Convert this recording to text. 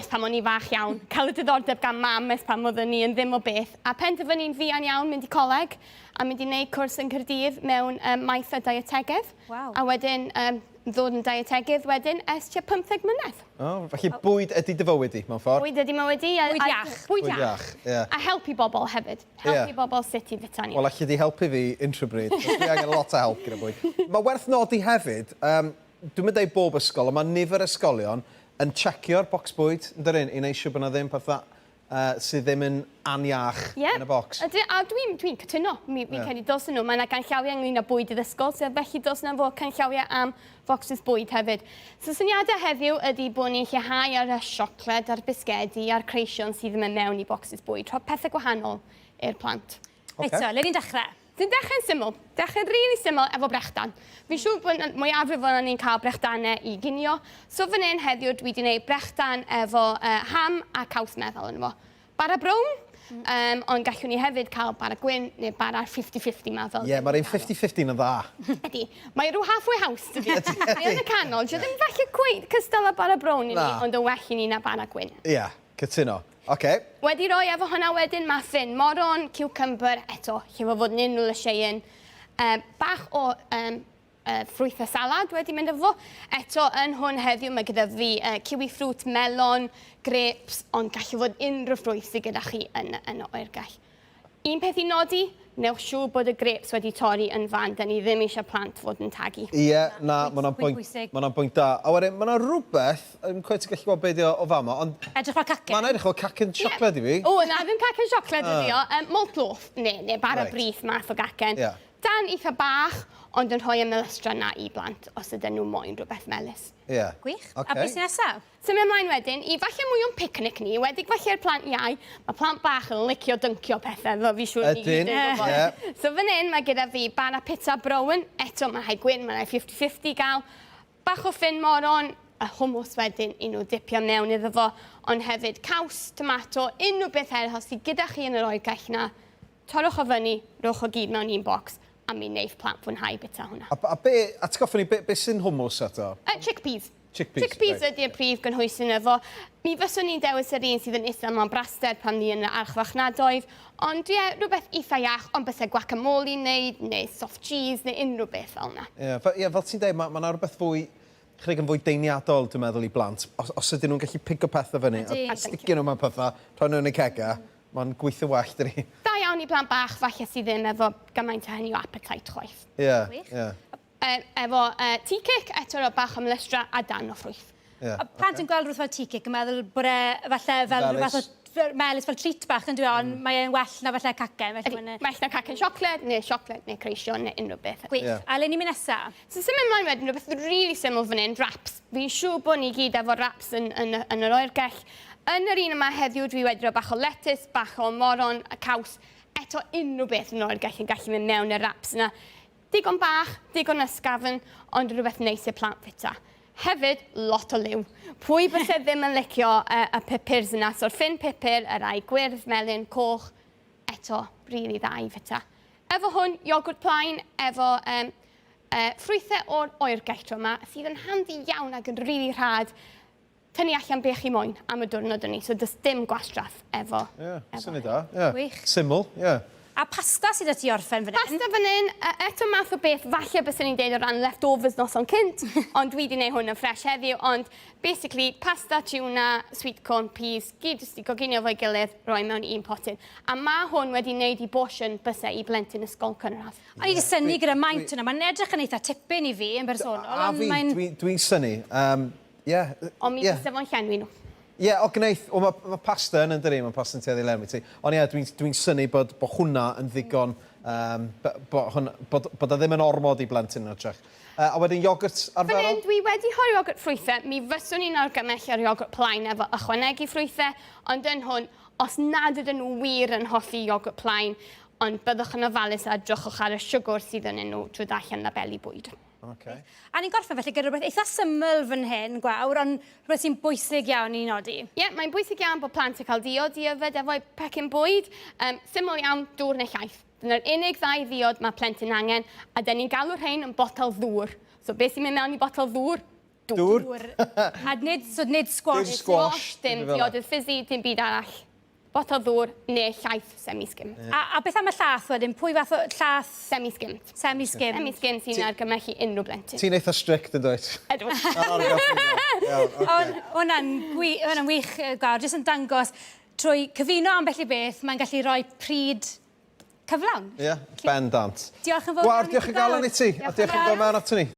pam o'n i fach iawn, cael y diddordeb gan mam ers pam oedden ni yn ddim o beth, a penderfynu'n fuan iawn mynd i coleg, a mynd i wneud cwrs yn Caerdydd mewn maith a dietegydd. Wow. A wedyn ddod yn dietegydd wedyn ers tua 15 mlynedd. Felly bwyd ydy dy fywyd di, mewn ffordd? Bwyd ydy mywyd i. Bwyd iach. Bwyd iach. A helpu bobl hefyd. Helpu bobl sut i fita ni. Wel, allu di helpu fi unrhyw bryd. Dwi angen lot o help gyda bwyd. Mae werth nodi hefyd, dwi'n mynd ei bob ysgol, ond mae nifer ysgolion yn checio'r bocs bwyd, yn dyrun, i wneud siŵr bod yna ddim pethau sydd ddim yn aniach yn y bocs. A dwi'n cytuno. Fi'n credu dos nhw. Mae yna ganllawiau ynglyn â bwyd i'r ysgol, so felly dos yna fo canllawiau am bocsys bwyd hefyd. So syniadau heddiw ydy bod ni'n lleihau ar y siocled, a'r bisgedi, a'r creision sydd yn mewn i bocsys bwyd. Rho pethau gwahanol i'r plant. Reit, so, le ni'n dechrau? Dwi'n dechrau'n syml. Dechrau'n rili syml efo brechdan. Fi'n siŵr bod mwyafrif o'n ni'n cael brechdannau i ginio. So fan hyn heddiw dwi wedi gwneud brechdan efo ham a caws meddwl yn efo. Bara brown, ond gallwn ni hefyd cael bara gwyn neu bara 50-50 meddwl. Ie, mae'r un 50-50 yn dda. Ydy. Mae rhyw halfway house dydi. Mae yn y canol. Dwi ddim falle gweud cystal a bara brown i ni, ond y well i ni na bara gwyn. Ie, cytuno. Wedi roi efo hwnna wedyn muffin, moron, cucumber, eto, lle fo fod yn unrhyw lysiein. Bach o ffrwyth a salad wedi mynd efo. Eto, yn hwn heddiw, mae gyda fi kiwi fruit, melon, grapes, ond gallu fod unrhyw ffrwyth sydd gyda chi yn y oergell. Un peth i nodi, newch siŵr bod y grapes wedi torri yn fan, da ni ddim eisiau plant fod yn tagu. Ie, na, mae hwnna'n bwynt da. A wedyn, mae yna rhywbeth, yn cweith ti'n gallu gweld beth o fama, ond... Edrych fel cacen. Mae'n edrych fel cacen siocled i fi. O, na, ddim cacen siocled ydi o. Malt loaf, neu bara brith math o gacen. Dan eitha bach, ond yn rhoi ymylystra na i blant, os ydyn nhw moyn rhywbeth melys. Ie. Gwych. A beth sy'n nesaf? Symud ymlaen wedyn, i falle mwy o'n picnic ni, wedig falle'r plant iau, mae plant bach yn licio dyncio pethau, fel fi siŵr ni gyd yn gwybod. So fan hyn, mae gyda fi bara pizza brown, eto mae rhai gwyn, mae rhai 50-50 gael, bach o ffyn moron, a hummus wedyn i nhw dipio mewn iddo fo, ond hefyd caws, tomato, unrhyw beth eraill sydd gyda chi yn yr oergell na, torwch o fyny, rwch o gyd mewn un bocs, a mi wneud plant fwynhau bita hwnna. A atgoffa ni, beth sy'n hummus eto? Chickpeas. Chickpeas ydy'r prif gynhwysyn efo. Mi fyswn ni'n dewis yr un sydd yn isel mewn braster pan ni yn y archfachnadoedd, ond rhywbeth eitha iach, ond bethau guacamole neu soft cheese neu unrhyw beth fel yna. Ie, fel ti'n dweud, mae yna rhywbeth fwy, chydig yn fwy deiniadol, dwi'n meddwl, i blant. Os ydyn nhw'n gallu pigo pethau fyny, a sticio nhw mewn pethau, rhoi nhw'n y cega, mae'n gweithio well, dyri. Da iawn i blant bach, falle sydd ddim efo gymaint o hynny o appetite chwaith. Ie. Efo tea cake, eto o bach o mlystra a dan o ffrwyth. Plant yn gweld rhywbeth fel tea cake, yn meddwl bod e falle fel rhywbeth o melys fel treat bach yn dwi ond mae'n well na falle cacen. Well na cacen siocled neu creision neu unrhyw beth. Gwych. A le ni'n mynd nesaf? So symud ymlaen wedyn, rhywbeth really syml fan hyn, wraps. Fi'n siŵr bod ni gyd efo wraps yn yr oergell. Yn yr un yma heddiw dwi wedi rhoi bach o lettuce, bach o moron, a caws. Eto unrhyw beth yn oergell yn gallu mynd mewn y wraps yna. Digon bach, digon ysgafn, ond rhywbeth neis i'r plant fita. Hefyd, lot o liw. Pwy bys ddim yn licio y pipurs yna? So'r ffyn pipur, y rai gwyrdd, melyn, coch, eto, rili dda i fita. Efo hwn, iogwrt plaen, efo ffrwythau o'r oergell tro yma, sydd yn handi iawn ac yn rili rhad. Tynnu allan beth chi moyn am y diwrnod yn ni, so does dim gwastraff efo. Ie, syni da. Gwych. Syml, ie. A pasta sydd ti orffen fan hyn? Pasta fan hyn, eto math o beth, falle bys ni'n deud o ran leftovers noson cynt, ond dwi wedi gwneud hwn yn ffres heddiw, ond basically pasta, tuna, sweet corn, peas, gyd ysdi goginio fo'i gilydd, roi mewn un potyn. A mae hwn wedi gwneud i bosion bysau i blentyn ysgol cynradd. O'n i wedi synnu gyda maint hwnna, mae'n edrych yn eitha tipyn i fi yn bersonol. A fi, dwi'n synnu. Ond mi bys efo'n llenwi nhw. Ie, o gneith, mae pasta yn dyri, mae pasta yn tueddu lerm i ti. Ond ie, dwi'n synnu bod hwnna yn ddigon, bod ddim yn ormod i blentyn yn ytrach. A wedyn iogwrt arferol? Fan hyn, dwi wedi hori iogwrt ffrwythau. Mi fyswn i'n argymell ar iogwrt plaen efo ychwanegu ffrwythau, ond yn hwn, os nad ydyn nhw wir yn hoffi iogwrt plaen, ond byddwch yn ofalus a edrychwch ar y siwgr sydd yn nhw trwy allan labeli bwyd. A ni'n gorffen felly gyda rhywbeth eitha syml fan hyn, Gwawr, ond rhywbeth sy'n bwysig iawn i nodi. Ie, mae'n bwysig iawn bod plant yn cael diod i yfed efo'i pecyn bwyd. Syml iawn, dŵr neu llaeth. Dyna'r unig ddau ddiod mae plentyn angen, a da ni'n galw rhain yn botel ddŵr. So beth sy'n mynd mewn i botel ddŵr? Dŵr. A nid squash. Dim squash. Dim diod y ffizi, dim byd arall. Botel ddŵr neu llaeth semi-skimt. A beth am y llath wedyn? Pwy fath o llath Semi-skimt. semi-skim? Semi-skimt sy'n argymell i unrhyw blentyn. Ti'n eitha strict yn dweud? Ydw. Hwna'n wych gwawr, jyst yn dangos trwy cyfuno ambell i beth, mae'n gallu rhoi pryd cyflawn. Ie, bendant. Diolch yn fawr. Gwawr, diolch yn galon i ti. A diolch yn fawr mewn ato ni.